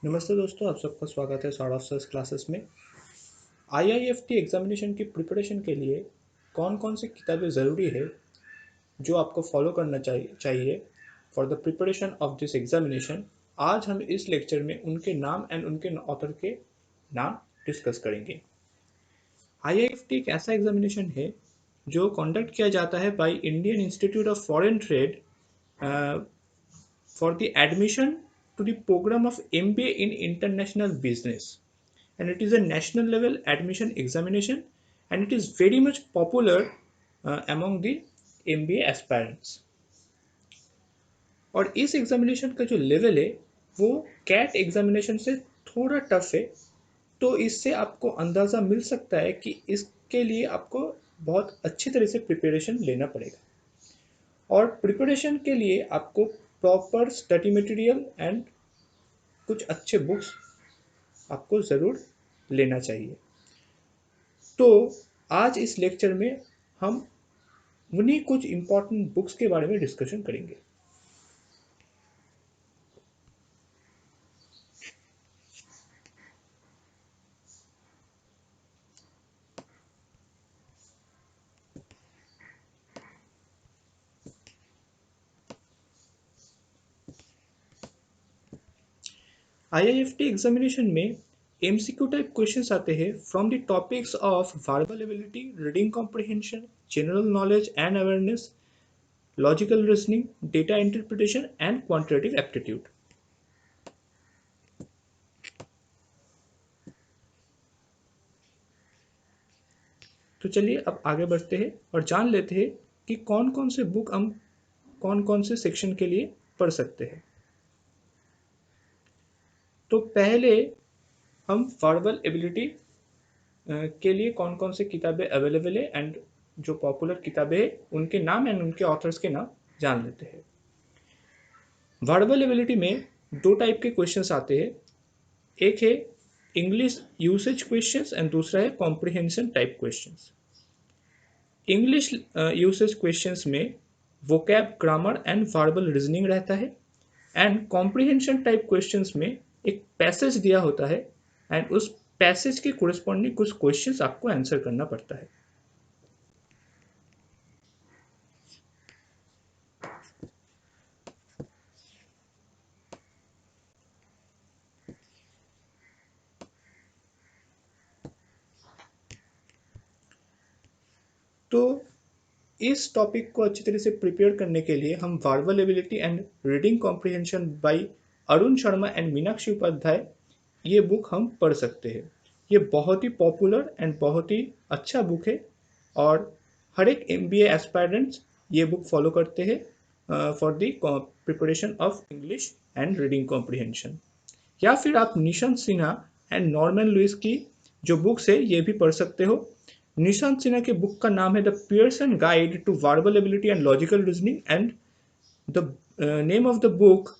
नमस्ते दोस्तों, आप सबका स्वागत है सौरभ सर्स क्लासेस में। आईआईएफटी एग्जामिनेशन की प्रिपरेशन के लिए कौन कौन सी किताबें ज़रूरी है जो आपको फॉलो करना चाहिए for the preparation of this examination. आज हम इस लेक्चर में उनके नाम एंड उनके ऑथर के नाम डिस्कस करेंगे। आईआईएफटी एक ऐसा एग्जामिनेशन है जो कंडक्ट किया जाता है by Indian institute of foreign trade for the admission to the program of MBA in International Business. And it is a national level admission examination and it is very much popular among the MBA aspirants. और इस examination का जो level है वो cat examination से थोड़ा tough है, तो इससे आपको अंदाज़ा मिल सकता है कि इसके लिए आपको बहुत अच्छी तरह से प्रिपरेशन लेना पड़ेगा। और प्रिपरेशन के लिए आपको प्रॉपर स्टडी मटेरियल एंड कुछ अच्छे बुक्स आपको ज़रूर लेना चाहिए। तो आज इस लेक्चर में हम उन्हीं कुछ इम्पॉर्टेंट बुक्स के बारे में डिस्कशन करेंगे। आईआईएफटी एग्जामिनेशन में एमसीक्यू टाइप क्वेश्चंस आते हैं from the topics of verbal ability, reading comprehension, general knowledge and awareness, logical reasoning, data interpretation and quantitative aptitude. तो चलिए अब आगे बढ़ते हैं और जान लेते हैं कि कौन कौन से बुक हम कौन कौन से सेक्शन के लिए पढ़ सकते हैं। तो पहले हम वर्बल एबिलिटी के लिए कौन कौन से किताबें अवेलेबल है एंड जो पॉपुलर किताबें हैं उनके नाम एंड उनके ऑथर्स के नाम जान लेते हैं। वर्बल एबिलिटी में दो टाइप के क्वेश्चंस आते हैं, एक है इंग्लिश यूसेज क्वेश्चंस एंड दूसरा है comprehension type questions. English usage questions में vocab, grammar and verbal reasoning रहता है एंड कॉम्प्रिहेंशन टाइप क्वेश्चंस में एक पैसेज दिया होता है एंड उस पैसेज के कोरिस्पॉन्डिंग कुछ क्वेश्चंस आपको आंसर करना पड़ता है। तो इस टॉपिक को अच्छी तरह से प्रिपेयर करने के लिए हम verbal ability and reading comprehension by Arun Sharma and Meenakshi Upadhyay ये बुक हम पढ़ सकते हैं। ये बहुत ही पॉपुलर एंड बहुत ही अच्छा बुक है और हर एक MBA एस्पायरेंट्स ये बुक फॉलो करते हैं for the preparation of English and reading comprehension. या फिर आप Nishant Sinha and Norman Lewis की जो बुक्स है ये भी पढ़ सकते हो। निशांत सिन्हा के बुक का नाम है the Pearson guide to verbal ability and logical reasoning and the name of the book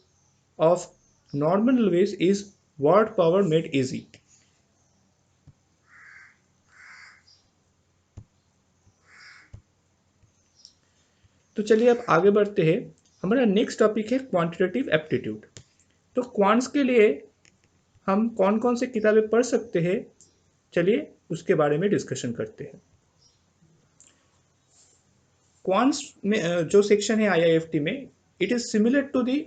of Norman Lewis is word power made easy. तो चलिए अब आगे बढ़ते हैं। हमारा नेक्स्ट टॉपिक है क्वांटिटेटिव एप्टीट्यूड। तो क्वांट्स के लिए हम कौन कौन से किताबें पढ़ सकते हैं, चलिए उसके बारे में डिस्कशन करते हैं। क्वांट्स में जो सेक्शन है आईआईएफटी में, it is similar to the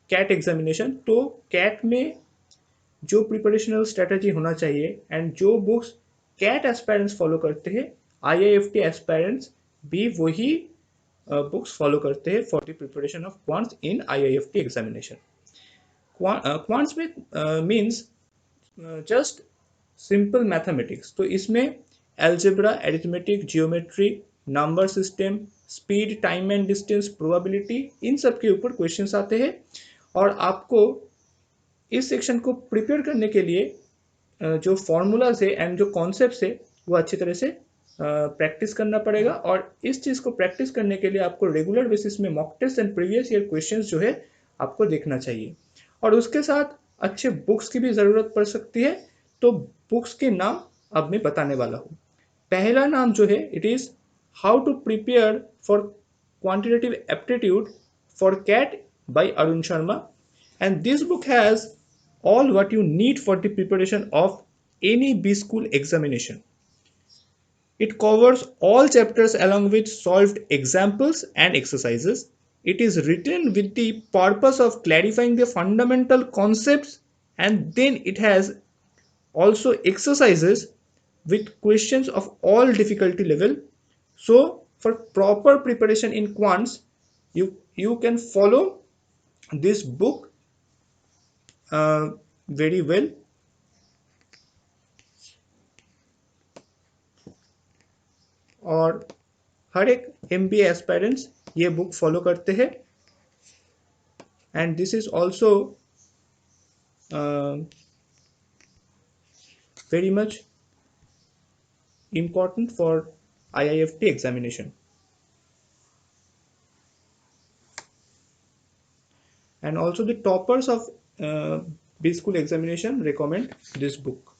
CAT examination. तो कैट में जो प्रिपरेशनल स्ट्रेटजी होना चाहिए एंड जो बुक्स कैट एस्पायरेंट्स फॉलो करते हैं, आईआईएफटी एस्पायरेंट्स भी वही बुक्स फॉलो करते हैं for the preparation of quants in IIFT examination. Quants में मीन्स जस्ट सिंपल मैथमेटिक्स। तो इसमें algebra, arithmetic, geometry, number system, speed, time and distance, probability, इन सब के ऊपर क्वेश्चंस आते हैं और आपको इस सेक्शन को प्रिपेयर करने के लिए जो फॉर्मूलाज है एंड जो कॉन्सेप्ट्स है वो अच्छी तरह से प्रैक्टिस करना पड़ेगा। और इस चीज़ को प्रैक्टिस करने के लिए आपको रेगुलर बेसिस में mock test and previous year questions जो है आपको देखना चाहिए और उसके साथ अच्छे बुक्स की भी ज़रूरत पड़ सकती है। तो बुक्स के नाम अब मैं बताने वाला हूँ। पहला नाम जो है it is how to prepare for quantitative aptitude for CAT by Arun Sharma and this book has all what you need for the preparation of any B school examination. It covers all chapters along with solved examples and exercises. It is written with the purpose of clarifying the fundamental concepts, and then it has also exercises with questions of all difficulty level. So for proper preparation in quants, you can follow this book very well. और हर एक MBA aspirants ये book follow करते हैं, and this is also very much important for IIFT examination. And also the toppers of B school examination recommend this book.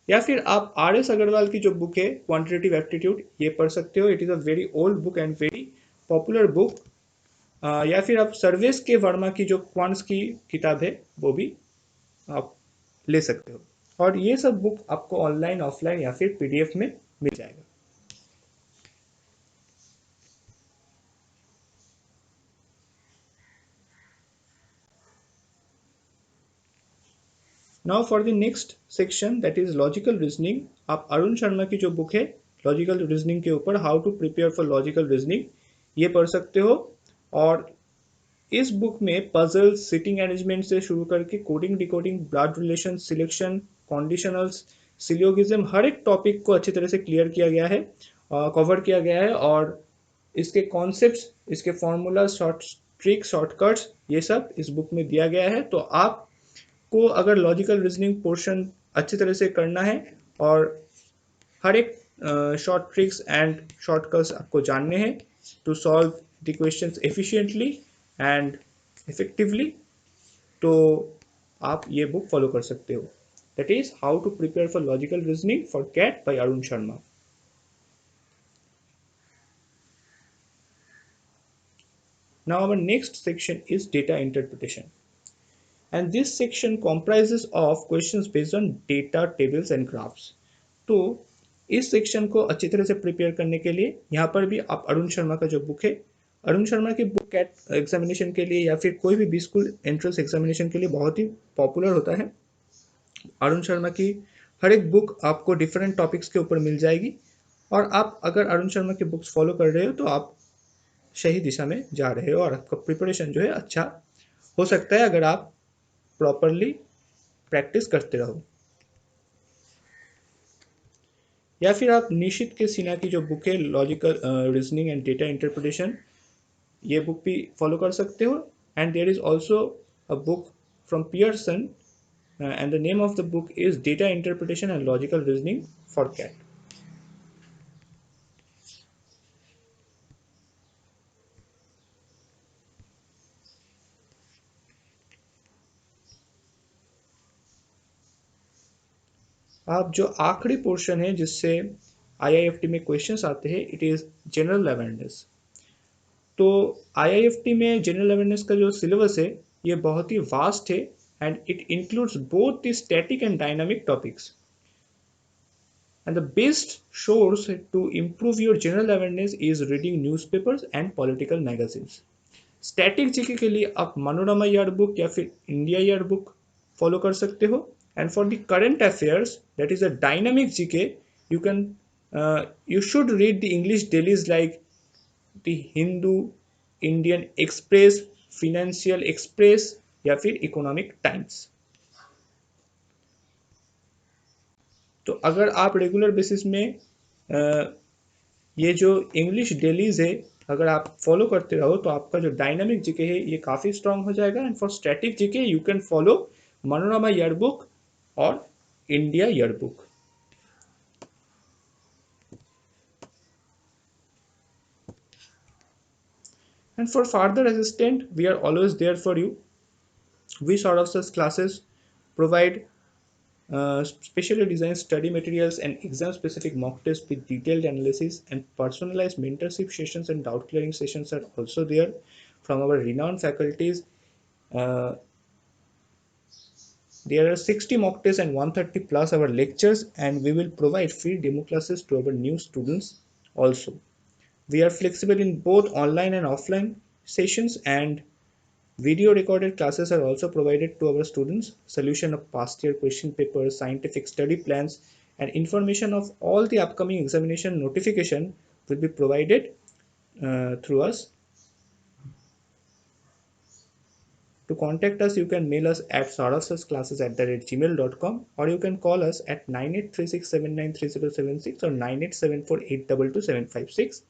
या फिर आप RS Agarwal की जो बुक है क्वांटिटेटिव एप्टीट्यूड ये पढ़ सकते हो. It is a very old book and very popular book. या फिर आप सर्वेश के वर्मा की जो क्वांट्स की किताब है वो भी आप ले सकते हो. और ये सब बुक आपको ऑनलाइन, ऑफलाइन या फिर PDF में मिल जाएगा. Now for the next section that is logical reasoning. आप अरुण शर्मा की जो बुक है लॉजिकल रीजनिंग के ऊपर, how to prepare for logical reasoning, ये पढ़ सकते हो. और इस बुक में पजल, सिटिंग अरेंजमेंट से शुरू करके coding, decoding, blood relation, selection, conditionals, syllogism, हर एक टॉपिक को अच्छी तरह से क्लियर किया गया है, कवर किया गया है. और इसके कॉन्सेप्ट्स, इसके फॉर्मूला, शॉर्ट ट्रिक, शॉर्टकट्स, ये सब इस बुक में दिया गया है. तो आपको अगर लॉजिकल रीजनिंग पोर्शन अच्छी तरह से करना है और हर एक शॉर्ट ट्रिक्स एंड शॉर्टकट्स आपको जानने हैं to solve the questions efficiently and effectively, तो आप ये बुक फॉलो कर सकते हो. That is how to prepare for logical reasoning for CAT by Arun Sharma. Now our next section is data interpretation, and this section comprises of questions based on data, tables and graphs. तो इस section को अच्छी तरह से prepare करने के लिए यहाँ पर भी आप अरुण शर्मा का जो बुक है, अरुण शर्मा की बुक कैट एग्जामिनेशन के लिए या फिर कोई भी बी स्कूल एंट्रेंस एग्जामिनेशन के लिए बहुत ही पॉपुलर होता है. अरुण शर्मा की हर एक बुक आपको डिफरेंट टॉपिक्स के ऊपर मिल जाएगी, और आप अगर अरुण शर्मा की बुक्स फॉलो कर रहे हो तो आप सही दिशा में जा रहे हो और आपका प्रिपरेशन जो है अच्छा हो सकता है अगर आप प्रॉपरली प्रैक्टिस करते रहो. या फिर आप निशित के सिन्हा की जो बुक है logical reasoning and data interpretation, ये बुक भी फॉलो कर सकते हो. And there is also a book from Pearson and the name of the book is data interpretation and logical reasoning for CAT. आप जो आखिरी पोर्शन है जिससे IIFT में क्वेश्चंस आते हैं, इट इज़ जनरल अवेयरनेस. तो IIFT में जनरल अवेयरनेस का जो सिलेबस है ये बहुत ही वास्ट है, and it includes both the static and dynamic topics. And the best source to improve your general awareness is reading newspapers and political magazines. Static GK के लिए आप मनोरमा ईयर बुक या फिर इंडिया ईयर बुक फॉलो कर सकते हो. And for the current affairs that is a dynamic GK, you can you should read the English dailies like the Hindu, Indian Express, Financial Express या फिर economic times. तो अगर आप regular basis में ये जो इंग्लिश डेलीज है अगर आप फॉलो करते रहो तो आपका जो डायनामिक जीके है ये काफ़ी स्ट्रांग हो जाएगा. And for static GK you can follow Manorama year book और India year book. And for further assistance, we are always there for you. We sort of such classes provide specially designed study materials and exam-specific mock tests with detailed analysis, and personalized mentorship sessions and doubt clearing sessions are also there from our renowned faculties. Uh, There are 60 mock tests and 130 plus our lectures, and we will provide free demo classes to our new students also. We are flexible in both online and offline sessions, and video recorded classes are also provided to our students. Solution of past year question papers, scientific study plans, and information of all the upcoming examination notification will be provided through us. To contact us, you can mail us at sauravsclasses@gmail.com, or you can call us at 9836793076 or 9874822756.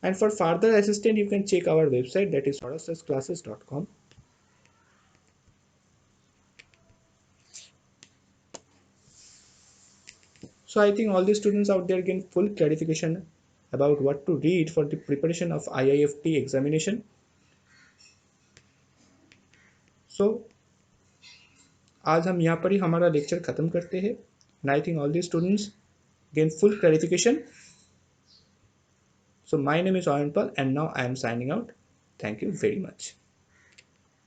And for further assistance, you can check our website, that is sauravsclasses.com. So I think all the students out there get full clarification about what to read for the preparation of IIFT examination. So आज हम यहाँ पर ही हमारा lecture खत्म करते हैं, and I think all the students gain full clarification. So my name is Oyanpal, and now I am signing out. Thank you very much.